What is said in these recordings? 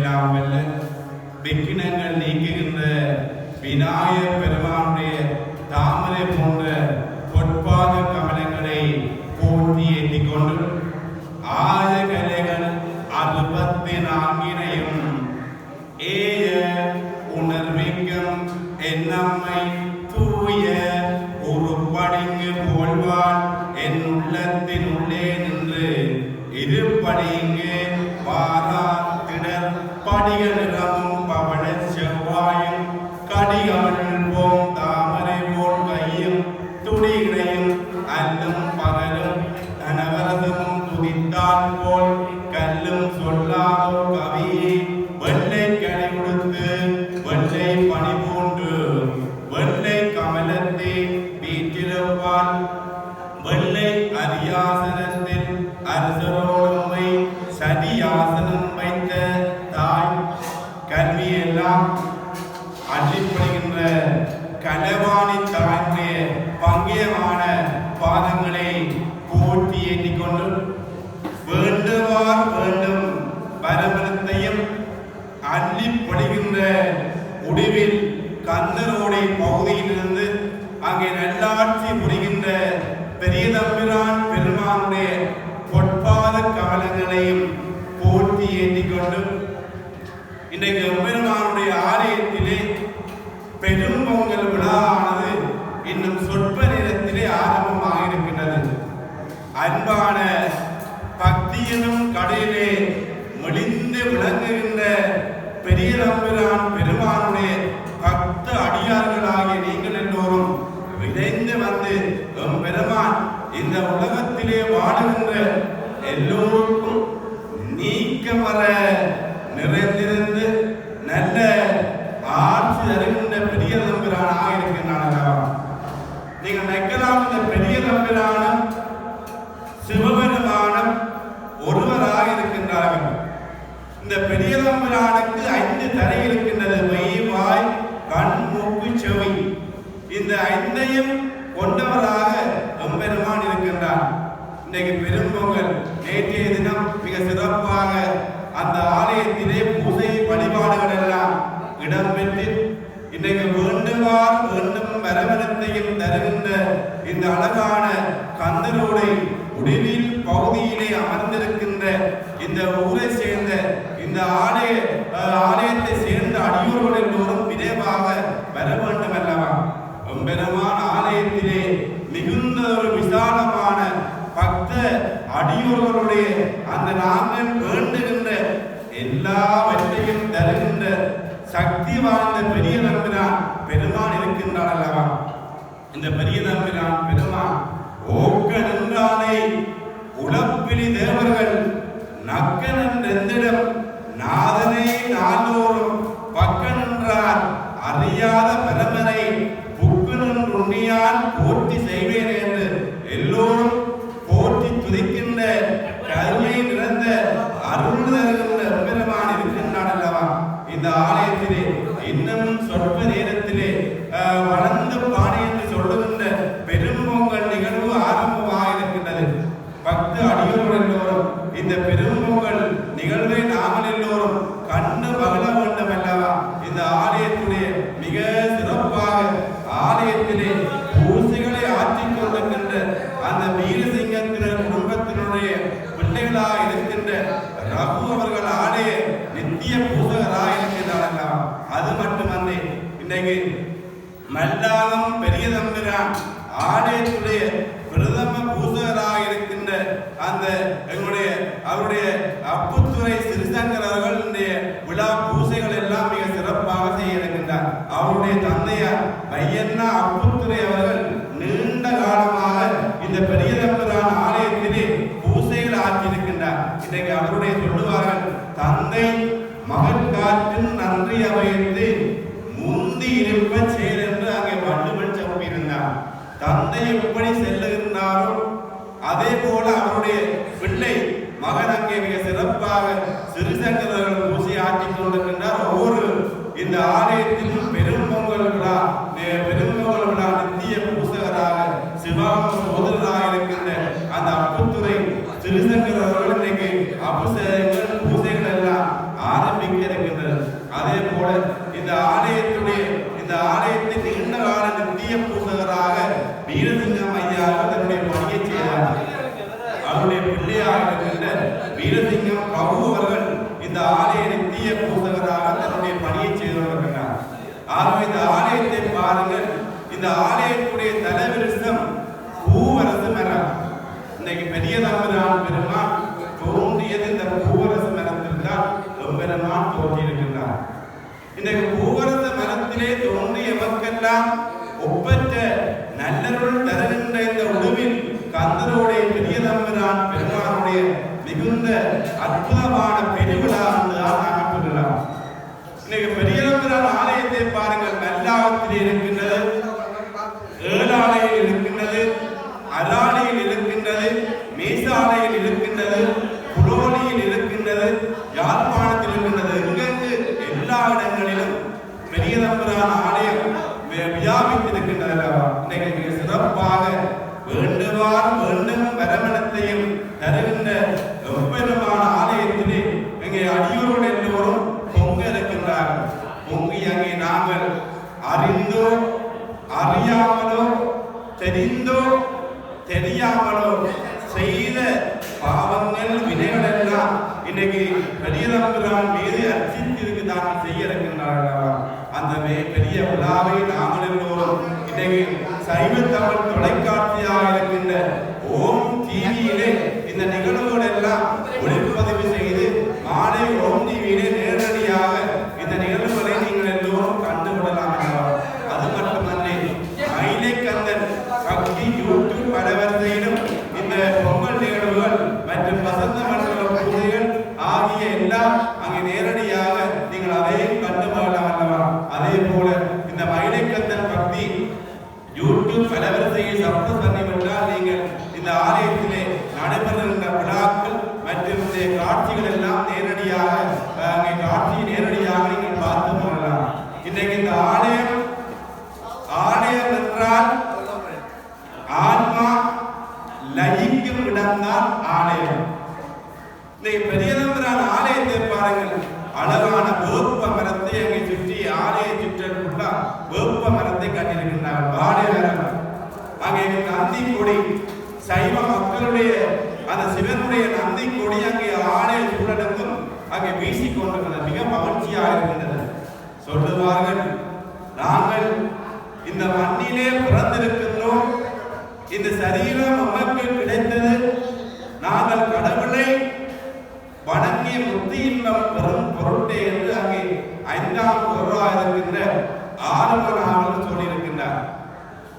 எல்லாம் வல்ல விக்கினங்கள் நீக்குகின்ற விநாயகர் பெருமானுடைய தாமரை போன்ற பொற்பாத கமலங்களை போற்றி ஏற்றிக் கொண்டு ஆய கலைகள் 64 ஏய உணர்விக்கும் என்னம்மை தூய உருப்படிங்கு போல்வாள் என் உள்ளத்தின் உள்ளே நின்று இருப்படிங்கு வாராத்திடர் படிக நிறமும் பவள செவ்வாயும் கடிகமழ் போம் தாமரை போல் கையும் துடிகளையும் அல்லும் பகலும் நனவரசமும் துதித்தான் போல் கல்லும் சொல்லாதோ கவியை வெள்ளை கடை கொடுத்து வெள்ளை பனி போன்று வெள்ளை கமலத்தை வீற்றிருப்பான் வெள்ளை அரியாசனத்தில் அரசரோடுமை சதியாசனம் வைத்த தாய் கல்வியெல்லாம் அள்ளிப்படுகின்ற கலவாணி தாழ்ந்த பங்கியமான பாதங்களை போற்றி ஏற்றிக்கொண்டு வேண்டுவார் வேண்டும் பரபரத்தையும் அள்ளிப்படுகின்ற முடிவில் கந்தரோடை பகுதியிலிருந்து அங்கே நல்லாட்சி புரிகின்ற பெரிய தம்பிரான் பெருமானுடைய பொற்பாத கமலங்களையும் போற்றி ஏற்றிக்கொண்டு இன்றைக்கு பெருமானுடைய ஆலயத்திலே பெரும் பொங்கல் விழாவானது இன்னும் சொற்ப நேரத்திலே ஆரம்பமாக இருக்கின்றது. அன்பான பக்தியினும் கடையிலே மொழிந்து விளங்குகின்ற பெரிய தம்பிரான் பெருமானுடைய பக்த அடியார்களாகிய நீங்கள் எல்லோரும் விரைந்து வந்து பெருமான் இந்த உலகத்திலே வாழுகின்ற எல்லோருக்கும் நீக்கமர நிறைந்திருந்து நல்ல ஆட்சி தருகின்ற பெரிய தம்பிரானாக இருக்கின்றான். நீங்கள் நினைக்கலாம் இந்த பெரிய தம்பிரானும் சிவபெருமானும் ஒருவராக இருக்கின்றார்கள். இந்த பெரிய தம்பிரானுக்கு 5 தலை இருக்கின்றது. மெய், வாய், கண், மூக்கு, செவி. இந்த 5ஐயும் கொண்டவராக எம்பெருமான் இருக்கின்றார். இன்றைக்கு பெரும்பொங்கல் நேற்றைய தினம் மிக சிறப்பாக அந்த ஆலயத்திலே பூஜை வழிபாடுகள் எல்லாம் இடம்பெற்று இன்றைக்கு வேண்டுவார் வேண்டும் வரவனத்தையும் தருகின்ற இந்த அழகான கந்தரோடை முடிவில் பகுதியிலே அமர்ந்திருக்கின்ற இந்த ஊரை சேர்ந்த இந்த ஆலயத்தை சேர்ந்த அடியோர்கள் எல்லோரும் விரைவாக வர வேண்டும் அல்லவா? பெருமான் ஆலயத்திலே மிகுந்த ஒரு விசாலமான பக்த அடியோர்களுடைய அந்த நாங்கள் வேண்டுகின்ற எல்லாவற்றையும் தருகின்ற சக்தி வாய்ந்த பெரிய நம்பிரான் பெருமான் இருக்கின்றார் அல்லவா? இந்த பெரிய நம்பிரான் பெருமான் ஓக்க நின்றானை உளப்பிலி தேவர்கள் நக்கனன் ரெந்திடம் நாதனை நாளோறும் பக்க நின்றார் அறியாத பரமனை புக்கனும் உண்ணியான் போற்றி செய்வேன் என்று எல்லோரும் போற்றி துதிக்கின்ற கருணை நிறைந்த அருள் தருகின்ற பெருமான் இருக்கின்றான் அல்லவா? இந்த ஆலயத்திலே இன்னும் சொற்ப நேரத்திலே வளர்ந்து பாணி என்று சொல்லுகின்ற பெரும்பொங்கல் நிகழ்வு ஆரம்பமாக இருக்கின்றது. பக்த அடியோர்கள் எல்லோரும் இந்த பெரும்பொங்கல் நிகழ்வை நாமல் எல்லோரும் கண்டு மகிழ வேண்டும் அல்லவா? இந்த ஆலயத்துடைய மிக சிறப்பாக ஆலயத்திலே பூசைகளை ஆற்றிக் கொண்டிருக்கின்ற அந்த வீரசிங்கத்தினர் குடும்பத்தினுடைய பிள்ளைகளாக இருக்கின்ற ரகு அவர்கள் ஆலய நித்திய பூசகராக இருக்கின்றார்கள். அது மட்டுமன்றி இன்றைக்கு மல்லாகம் பெரிய தம்பிரான் ஆலயத்துடைய பிரதம பூசகராக இருக்கின்ற அந்த எங்களுடைய அவருடைய அப்புத்துறை சிறிசங்கர் அவர்களுடைய விழா பூசைகள் எல்லாம் மிக சிறப்பாக செய்ய இருக்கின்றார். அவருடைய தந்தையார் பையன்னா அப்புத்துறை அவர்கள் நீண்ட காலமாக இந்த பெரிய தம்பிரான் ஆலயத்திலே பூசைகள் ஆற்றியிருக்கின்றார். இன்றைக்கு அவருடைய சொல்லுவார்கள், தந்தை மகன் காற்றின் நன்றி அமைத்து முந்தி இருப்ப செயல் என்று அங்கே வள்ளுவன் சொல்லியிருந்தார். தந்தை எப்படி செல்லுகின்றாரோ அதே போல அவருடைய பிள்ளை மகன் அங்கே மிக சிறப்பாக சிறிசங்கர்கள் பூசை ஆற்றிக் கொண்டிருக்கின்றார். ஒவ்வொரு இந்த ஆலயத்திலும் பெரும்பொங்கல் விழா நித்திய பூசகராக சிவாங்க சோதரராக இருக்கின்ற அந்த அப்புத்துறை சிறிசங்கர் அவர்கள் இன்றைக்கு அபிஷேகங்கள் பூசைகள் எல்லாம் ஆரம்பி ஆரம்பிக்க இருக்கின்றது. அதே போல இந்த ஆலயத்தின் நீண்ட கால நித்திய பூசகராக வீரசிங்கம் ஐயா தன்னுடைய பணியை செய்தார். அவருடைய பிள்ளையாக இருக்கின்ற வீரசிங்கம் பிரபு அவர்கள் இந்த ஆலய நித்திய பூசகராக தன்னுடைய பணியை செய்து வருகின்றார். ஆகவே இந்த ஆலயத்தை பாருங்கள். இந்த ஆலயத்துடைய தலைவிருஷம் பூவரசு மரம். இன்னைக்கு பெரிய தம்புரான் பெருமான் தோன்றியது இந்த பூவரசு மரத்தில் தான் பெருமான் தோன்றியிருக்கின்றார். இன்றைக்கு பூவரசு மரத்திலே தோன்றிய மக்கெல்லாம் ஒப்பற்ற நல்லருள் தருகின்ற இந்த உணவில் கந்தருடைய பெரிய தம்புரான் பெருமானுடைய மிகுந்த அற்புதமான பெருவிழா என்றுதான் நாங்கள் சொல்லலாம். இன்னைக்கு பெரிய தம்புரான் ஆலயத்தை பாருங்கள். மல்லாவத்தில் இருக்கின்றது, ஏழாலையில் இருக்கின்றது, அராலையில் இருக்கின்றது, மேசாலையில் இருக்கின்றது, புலோலியில் இருக்கின்றது, யாழ்ப்பாணத்தில் இருக்கின்றது. எங்கெங்கு எல்லா இடங்களிலும் பெரிய தம்புரான் ஆலயம் வியாபித்திருக்கின்றது. இன்னைக்கு சிறப்பாக வேண்டுவார் வேண்டும் வரமணத்தையும் தருகின்ற எவ்வளவான ஆலயத்திலே எங்கே அடியோரோடு எல்லோரும் பொங்க இருக்கின்றார்கள். பொங்கி அங்கே நாங்கள் அறிந்தோ அறியாமலோ தெரிந்தோ தெரியாமலோ செய்த பாவங்கள் வினைகள் எல்லாம் இன்னைக்கு பெரிய தம்புரான் மீது அர்ச்சித்திற்கு தாங்கள் செய்ய இருக்கின்றார்களா? அந்த பெரிய விழாவை நாங்கள் எல்லோரும் இன்னைக்கு சைவ தமிழ் தொலைக்காட்சியாக இருக்கின்ற ஓம் டிவியிலே இந்த நிகழ்வுகள் எல்லாம் ஒளிப்பதிவு செய்து மாலை ஓம் டிவியிலே நேரடியாக இந்த நிகழ்வுகளை நீங்கள் எல்லோரும் கண்டுகொள்ளலாம். அது மட்டுமல்ல, மயிலைக்கந்தன் சக்தி யூடியூப் பலவரிசையிலும் இந்த பொங்கல் நிகழ்வுகள் மற்றும் வசந்த மண்டல பூஜைகள் ஆகிய எல்லாம் அங்கே நேரடியாக நீங்கள் அதையும் கண்டுகொள்ளலாம் அல்லவா? அதே போல இந்த மயிலைக்கந்தன் பக்தி யூடியூப் பலவரிசையை சப்ஸ்கிரைப் பண்ணிவிட்டால் நீங்கள் இந்த ஆலயத்திலே நடைபெறுகின்ற விழாக்கள் மற்றும் இந்த காட்சிகள் எல்லாம் நேரடியாக அங்கே காட்சியை நேரடியாக நீங்கள் பார்த்து கொள்ளலாம். இன்றைக்கு இந்த ஆலயம் என்றால் ஆன்மா லயிக்கும் இடம்தான் ஆலயம். இன்றைக்கு பெரிய தம்புரான் ஆலயத்தை பாருங்கள். அழகான வேப்ப மரத்தை அங்கே சுற்றி ஆலய சுற்றுள்ள வேப்ப மரத்தை கட்டியிருக்கின்றார். வாழை மரம், அங்கே நந்தி கொடி, சைவ மக்களுடைய அந்த சிவனுடைய நந்தி கொடி அங்கே ஆலய சூழலுக்கும் அங்கே வீசிக்கொண்டிருக்கிறது. மிக மகிழ்ச்சியாக இருக்கின்றது. சொல்லுவார்கள், நாங்கள் இந்த மண்ணிலே பிறந்திருக்கின்றோம், இந்த சரீரம் நமக்கு கிடைத்தது, நாங்கள் கடவுளை வணங்கிய முத்தி இன்பம் பெறும் பொருட்டே என்று அங்கே 5ஆம் பொருளாக இருக்கின்ற ஆறுமனாமல் சொல்லியிருக்கின்றார்.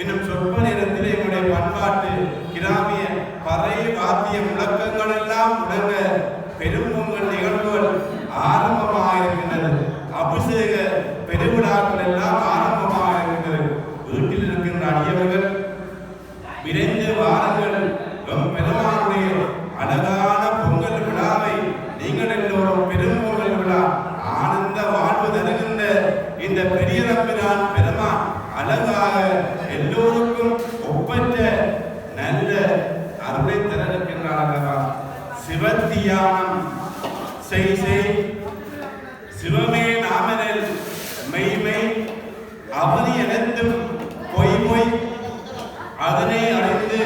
இன்னும் சொற்ப நேரத்திலே என்னுடைய பண்பாட்டு கிராமிய பறை வாத்திய முழக்கங்கள் எல்லாம் முழங்க பெரும்பொங்கல் நிகழ்வுகள் ஆரம்பமாக இருக்கின்றது. அபிஷேக பெருவிழாக்கள் எல்லாம் ஆரம்பமாக இருக்கின்றது. வீட்டில் இருக்கின்ற அடியவர்கள் விரைந்து வாருங்கள். பெருமானுடைய அழகான பொங்கல் விழாவை நீங்கள் எல்லோரும் பெரும்பொங்கல் விழா ஆனந்த வாழ்வு தருகின்ற இந்த பெரிய தம்புரான் பெருமான் அழகாக எல்லோருக்கும் ஒப்பற்ற நல்ல அருளை தர இருக்கின்றார். சிவத்தியானம் செய் சிவமே நாமனில் மெய்மை அவதி அனைத்தும் பொய் அதனை அறிந்து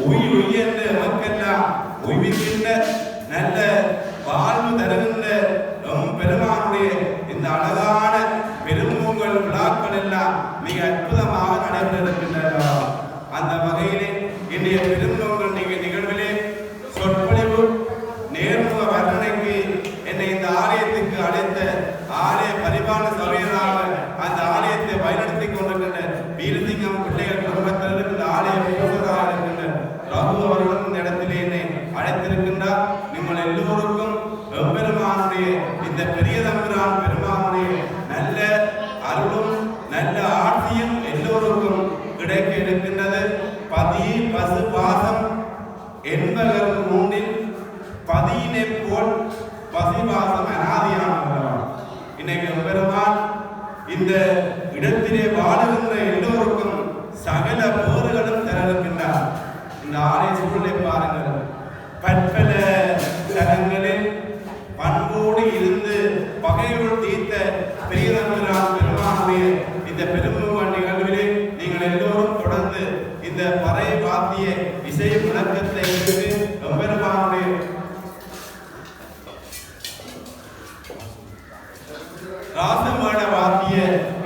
உய் என்ற மக்கெல்லாம் உய்விக்கின்ற நல்ல வாழ்வு தருகின்ற பெருமானுடைய இந்த அழகான பெரும்பொங்கல் விழாக்கள் எல்லாம் மிக அற்புதமாக நடைபெறுகின்றன. அந்த வகையிலே இன்றைய பெரும்பொங்கல் நிகழ்விலே சொற்பொழிவு நேர்முக வர்ணனைக்கு என்னை இந்த ஆலயத்துக்கு அழைத்த ஆலய பரிபாலன சபையராக அந்த ஆலயத்தை வழிநடத்தி கொண்டிருக்கின்ற வீரசிங்கம் பிள்ளைகள் குடும்பத்தினர் இந்த ஆலய பூசகராக இருக்கின்ற ரகு அவர்களும் இந்த இடத்திலே என்னை அழைத்திருக்கின்றார். நீங்கள் எல்லோருக்கும் எம்பெருமானுடைய இந்த பெரிய தம்புரான் பெருமானுடைய நல்ல அருளும் நல்ல ஆட்சியும் எல்லோருக்கும் கிடைக்க இருக்கின்றது. பதி பசு பாசம் என்பவர் மூன்றில் பதியினை போல் பசிபாசம் அனாதியானவர்கள். இன்னைக்கு பெருமான் இந்த இடத்திலே வாழுகின்ற எல்லோருக்கும் சகல போர்களும் தரவிருக்கின்றார். இந்த ஆலய சூழலை பாருங்கள். பற்பல தலங்களில் பண்போடு இருந்து பகையுள் தீர்த்த பெரியதம்பிரான் பெருமானுடைய இந்த பெரும்புகழ் நிகழ்விலே நீங்கள் எல்லோரும் தொடர்ந்து இந்த பறை வாத்திய இசை முழக்கத்தை எடுத்து பெருமானுடைய ராசமேள வாத்திய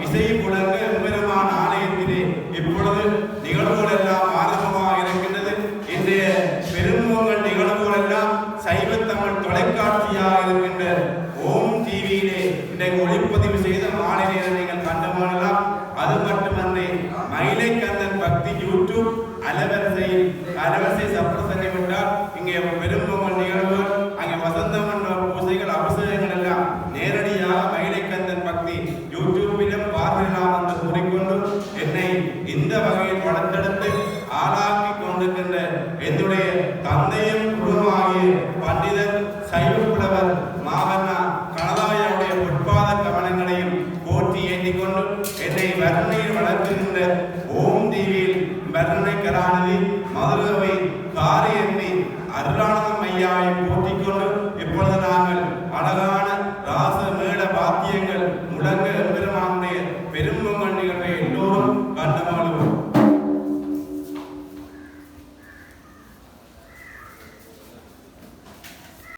இசை முழங்க பெருமான் ஆலயத்திலே இப்பொழுது நிகழ்வுகள் எல்லாம் ஆரம்பமாக இருக்கின்றது. இன்றைய பெரும்புகழ் நிகழ்வுகள் எல்லாம் சைவ தமிழ் தொலைக்காட்சியாக இருக்கின்ற ஓம் டிவியிலே இன்றைக்கு ஒளிப்பதிவு செய்த மாலை நேரம் நீங்கள் கண்டுமானலாம். அது மட்டுமன்றி மயிலை கந்தன் பக்தி யூடியூப் அலவரிசை சப்ரசங்கை விட்டால் இங்கே பெரும்புகழ் நிகழ்வுகள், அங்கே வசந்த மண்டப பூசைகள், அபிஷேகங்கள் எல்லாம் நேரடியாக மயிலை கந்தன் பக்தி யூடியூபிலும் பார்வையிலாம் என்று கூறிக்கொண்டு என்னை இந்த வகையில் வளர்த்தெடுத்து ஆளாக்கி கொண்டிருக்கின்ற என்னுடைய தந்தையும் குருவாகிய பண்டிதர் சைவ புலவர் மாவண்ணா கனதாயனுடைய பொற்பாத கவனங்களையும் போற்றி ஏற்றிக்கொண்டு என்னை வர்ணையில் வளர்க்கின்ற ஓம் டிவியில் வர்ணனை கராநிதி